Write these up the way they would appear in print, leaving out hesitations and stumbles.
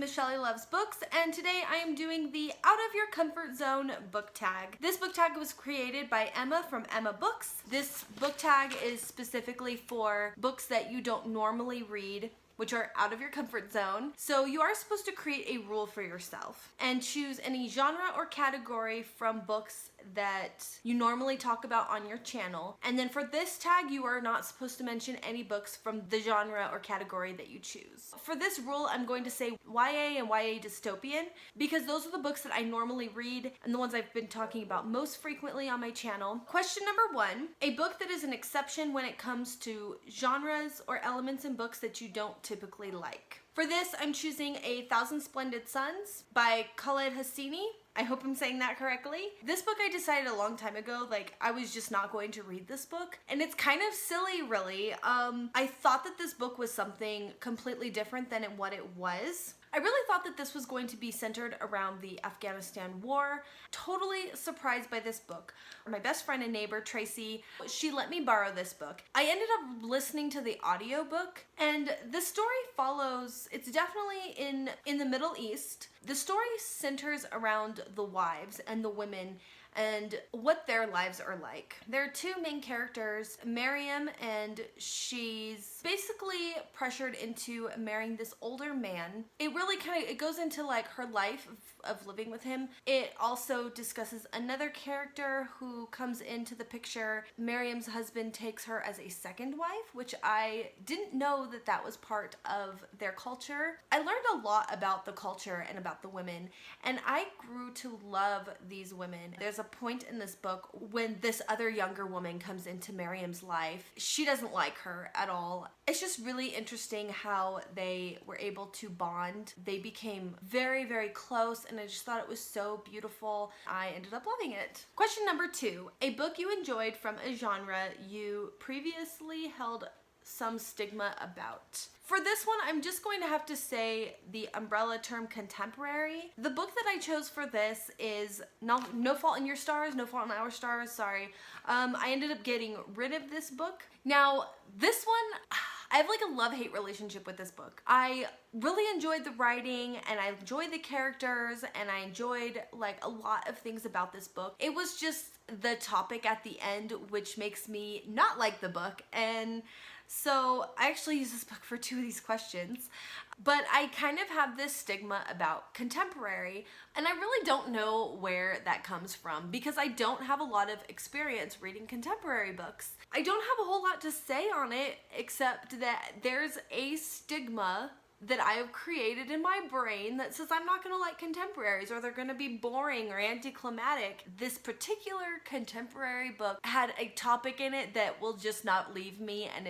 is Shelly Loves Books, and today I am doing the Out of Your Comfort Zone book tag. This book tag was created by Emma from Emma Books. This book tag is specifically for books that you don't normally read, which are out of your comfort zone. So you are supposed to create a rule for yourself and choose any genre or category from books that you normally talk about on your channel. And then for this tag, you are not supposed to mention any books from the genre or category that you choose. For this rule, I'm going to say YA and YA dystopian because those are the books that I normally read and the ones I've been talking about most frequently on my channel. Question number 1, a book that is an exception when it comes to genres or elements in books that you don't typically like. For this, I'm choosing A Thousand Splendid Suns by Khaled Hosseini. I hope I'm saying that correctly. This book I decided a long time ago, I was just not going to read this book. And it's kind of silly, really. I thought that this book was something completely different than what it was. I really thought that this was going to be centered around the Afghanistan war. Totally surprised by this book. My best friend and neighbor, Tracy, she let me borrow this book. I ended up listening to the audiobook, and the story follows, it's definitely in the Middle East. The story centers around the wives and the women and what their lives are like. There are two main characters, Miriam, and she's basically pressured into marrying this older man. It really it goes into her life of living with him. It also discusses another character who comes into the picture. Miriam's husband takes her as a second wife, which I didn't know that was part of their culture. I learned a lot about the culture and about the women, and I grew to love these women. There's a point in this book when this other younger woman comes into Miriam's life. She doesn't like her at all. It's just really interesting how they were able to bond. They became very, very close, and I just thought it was so beautiful. I ended up loving it. Question number 2, a book you enjoyed from a genre you previously held some stigma about. For this one, I'm just going to have to say the umbrella term contemporary. The book that I chose for this is No Fault in Your Stars, No Fault in Our Stars, sorry. I ended up getting rid of this book. Now, this one, I have a love-hate relationship with this book. I really enjoyed the writing, and I enjoyed the characters, and I enjoyed a lot of things about this book. It was just the topic at the end which makes me not like the book, and so I actually used this book for 2 of these questions. But I kind of have this stigma about contemporary, and I really don't know where that comes from because I don't have a lot of experience reading contemporary books. I don't have a whole lot to say on it except that there's a stigma that I have created in my brain that says I'm not going to like contemporaries, or they're going to be boring or anticlimactic. This particular contemporary book had a topic in it that will just not leave me, and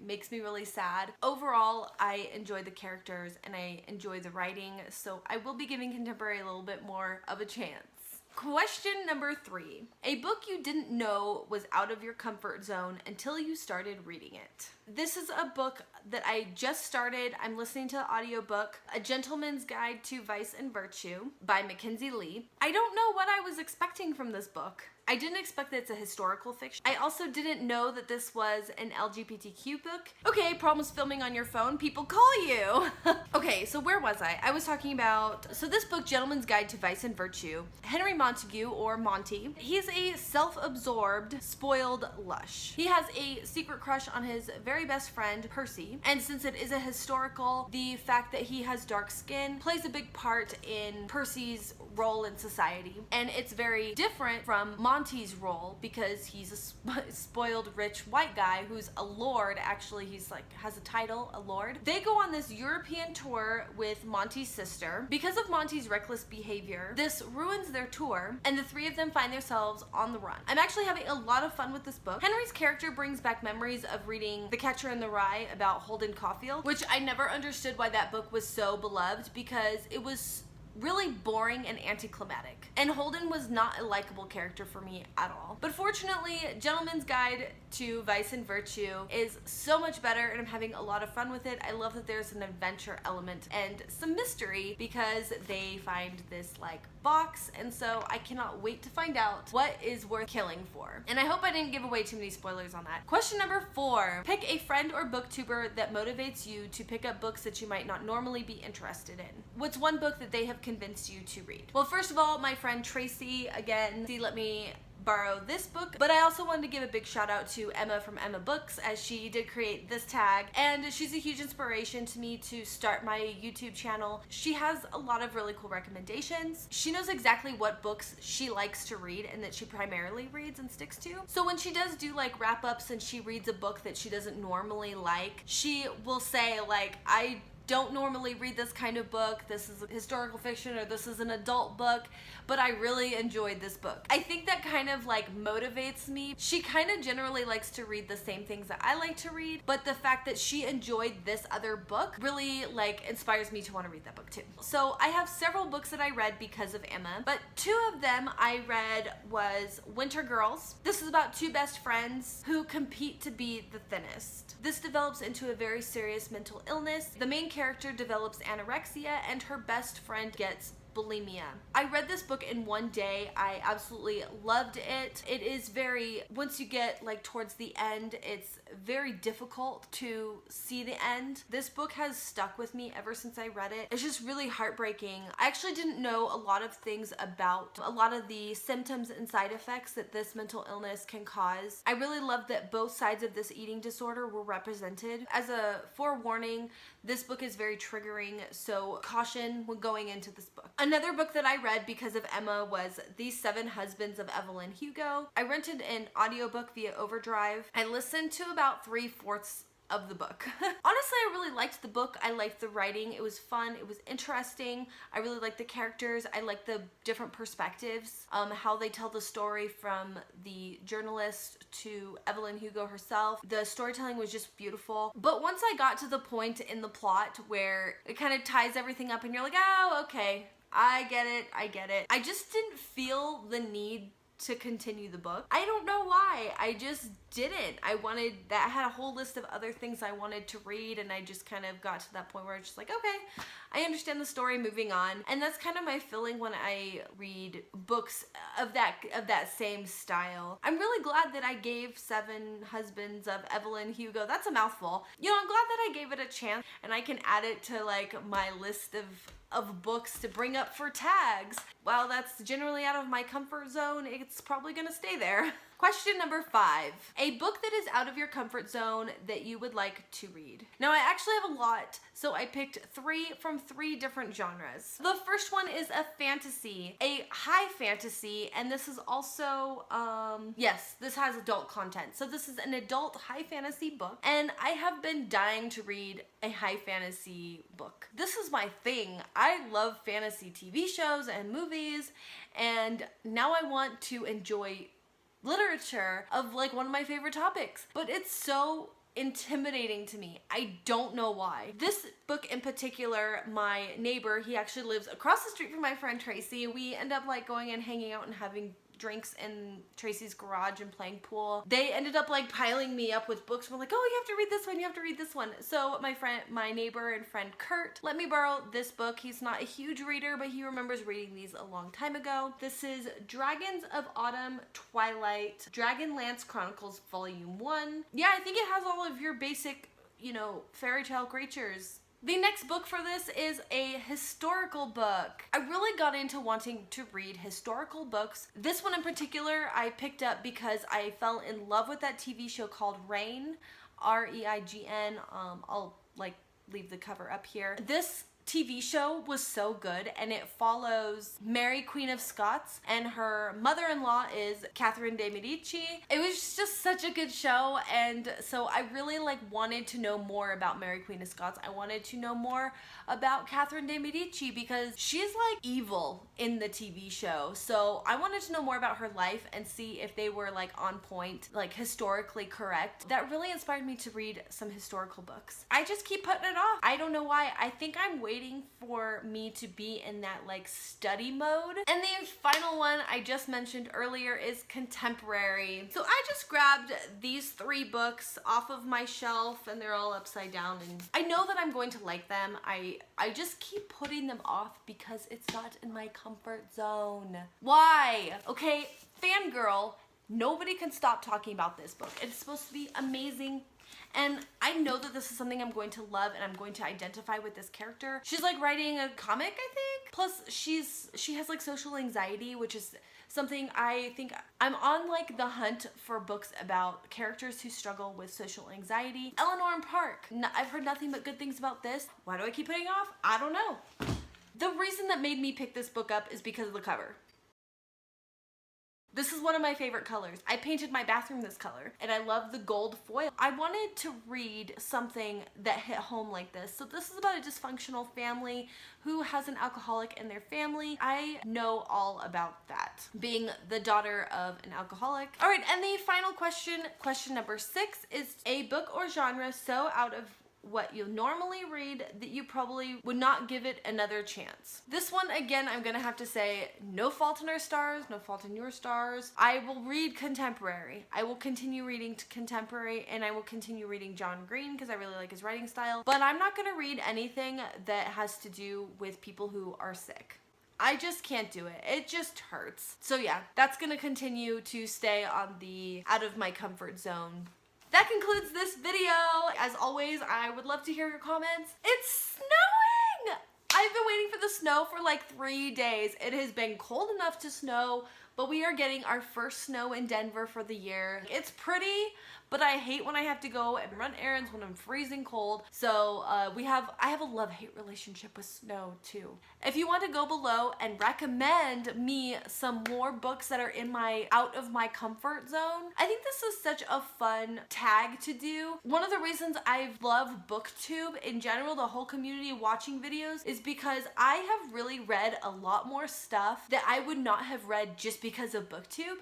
makes me really sad. Overall, I enjoy the characters and I enjoy the writing, so I will be giving contemporary a little bit more of a chance. Question number 3, a book you didn't know was out of your comfort zone until you started reading it. This is a book that I just started. I'm listening to the audiobook, A Gentleman's Guide to Vice and Virtue by Mackenzie Lee. I don't know what I was expecting from this book. I didn't expect that it's a historical fiction. I also didn't know that this was an LGBTQ book. Okay, problems filming on your phone, people call you. Okay, so where was I? I was talking about, so this book, Gentleman's Guide to Vice and Virtue, Henry Montague, or Monty, he's a self-absorbed, spoiled lush. He has a secret crush on his very best friend, Percy, and since it is a historical, the fact that he has dark skin plays a big part in Percy's role in society, and it's very different from Monty's role because he's a spoiled rich white guy who's a lord. Actually, he's has a title, a lord. They go on this European tour with Monty's sister. Because of Monty's reckless behavior, this ruins their tour, and the 3 of them find themselves on the run. I'm actually having a lot of fun with this book. Henry's character brings back memories of reading The Catcher in the Rye about Holden Caulfield, which I never understood why that book was so beloved because it was really boring and anticlimactic. And Holden was not a likable character for me at all. But fortunately, Gentleman's Guide to Vice and Virtue is so much better, and I'm having a lot of fun with it. I love that there's an adventure element and some mystery because they find this like box, and so I cannot wait to find out what is worth killing for. And I hope I didn't give away too many spoilers on that. Question number 4. Pick a friend or booktuber that motivates you to pick up books that you might not normally be interested in. What's one book that they have convinced you to read? Well, first of all, my friend Tracy, again, she let me borrow this book, but I also wanted to give a big shout out to Emma from Emma Books, as she did create this tag, and she's a huge inspiration to me to start my YouTube channel. She has a lot of really cool recommendations. She knows exactly what books she likes to read and that she primarily reads and sticks to. So when she does do like wrap-ups and she reads a book that she doesn't normally like, she will say like, I don't normally read this kind of book, this is a historical fiction, or this is an adult book, but I really enjoyed this book. I think that kind of like motivates me. She kind of generally likes to read the same things that I like to read, but the fact that she enjoyed this other book really like inspires me to want to read that book too. So I have several books that I read because of Emma, but 2 of them I read was Winter Girls. This is about 2 best friends who compete to be the thinnest. This develops into a very serious mental illness. The main character develops anorexia and her best friend gets bulimia. I read this book in one day. I absolutely loved it. It is very, once you get like towards the end, it's very difficult to see the end. This book has stuck with me ever since I read it. It's just really heartbreaking. I actually didn't know a lot of things about a lot of the symptoms and side effects that this mental illness can cause. I really love that both sides of this eating disorder were represented. As a forewarning, this book is very triggering, so caution when going into this book. Another book that I read because of Emma was These 7 Husbands of Evelyn Hugo. I rented an audiobook via Overdrive. I listened to about 3/4 of the book. Honestly, I really liked the book. I liked the writing. It was fun. It was interesting. I really liked the characters. I liked the different perspectives, how they tell the story from the journalist to Evelyn Hugo herself. The storytelling was just beautiful. But once I got to the point in the plot where it kind of ties everything up and you're like, oh, okay, I get it. I just didn't feel the need to continue the book. I don't know why. I just didn't. I had a whole list of other things I wanted to read, and I just kind of got to that point where I was just like, okay, I understand the story, moving on. And that's kind of my feeling when I read books of that same style. I'm really glad that I gave 7 Husbands of Evelyn Hugo. That's a mouthful. You know, I'm glad that I gave it a chance, and I can add it to like my list of books to bring up for tags. While that's generally out of my comfort zone, it's probably gonna stay there. Question number 5. A book that is out of your comfort zone that you would like to read. Now, I actually have a lot, so I picked 3 from 3 different genres. The first one is a fantasy, a high fantasy, and this is also, yes, this has adult content. So this is an adult high fantasy book, and I have been dying to read a high fantasy book. This is my thing. I love fantasy TV shows and movies, and now I want to enjoy literature of like one of my favorite topics, but it's so intimidating to me. I don't know why. This book in particular, my neighbor, he actually lives across the street from my friend Tracy. We end up like going and hanging out and having drinks in Tracy's garage and playing pool. They ended up like piling me up with books. We're like, oh, you have to read this one, you have to read this one. So my neighbor and friend Kurt let me borrow this book. He's not a huge reader, but he remembers reading these a long time ago. This is Dragons of Autumn Twilight, Dragonlance Chronicles Volume 1. Yeah, I think it has all of your basic, you know, fairy tale creatures. The next book for this is a historical book. I really got into wanting to read historical books. This one in particular I picked up because I fell in love with that TV show called Reign, R-E-I-G-N. I'll like leave the cover up here. This TV show was so good, and it follows Mary, Queen of Scots, and her mother-in-law is Catherine de Medici. It was just such a good show, and so I really like wanted to know more about Mary, Queen of Scots. I wanted to know more about Catherine de Medici because she's like evil in the TV show. So I wanted to know more about her life and see if they were like on point, like historically correct. That really inspired me to read some historical books. I just keep putting it off. I don't know why. I think I'm way waiting for me to be in that like study mode. And the final one I just mentioned earlier is contemporary. So I just grabbed these 3 books off of my shelf, and they're all upside down, and I know that I'm going to like them. I just keep putting them off because it's not in my comfort zone. Why? Okay, fangirl, nobody can stop talking about this book. It's supposed to be amazing. And I know that this is something I'm going to love, and I'm going to identify with this character. She's like writing a comic, I think. Plus she has like social anxiety, which is something I think I'm on like the hunt for books about characters who struggle with social anxiety. Eleanor and Park. I've heard nothing but good things about this. Why do I keep putting it off? I don't know. The reason that made me pick this book up is because of the cover. This is one of my favorite colors. I painted my bathroom this color, and I love the gold foil. I wanted to read something that hit home like this. So this is about a dysfunctional family who has an alcoholic in their family. I know all about that, being the daughter of an alcoholic. All right, and the final question number 6, is a book or genre so out of what you normally read that you probably would not give it another chance. This one, again, I'm gonna have to say no fault in our stars, no fault in your stars. I will read contemporary. I will continue reading contemporary, and I will continue reading John Green because I really like his writing style, but I'm not gonna read anything that has to do with people who are sick. I just can't do it. It just hurts. So yeah, that's gonna continue to stay on the out of my comfort zone. That concludes this video. As always, I would love to hear your comments. It's snowing! I've been waiting for the snow for like 3 days. It has been cold enough to snow, but we are getting our first snow in Denver for the year. It's pretty, but I hate when I have to go and run errands when I'm freezing cold. So I have a love-hate relationship with snow too. If you want to go below and recommend me some more books that are in my out of my comfort zone, I think this is such a fun tag to do. One of the reasons I love BookTube in general, the whole community watching videos, is because I have really read a lot more stuff that I would not have read just because of BookTube.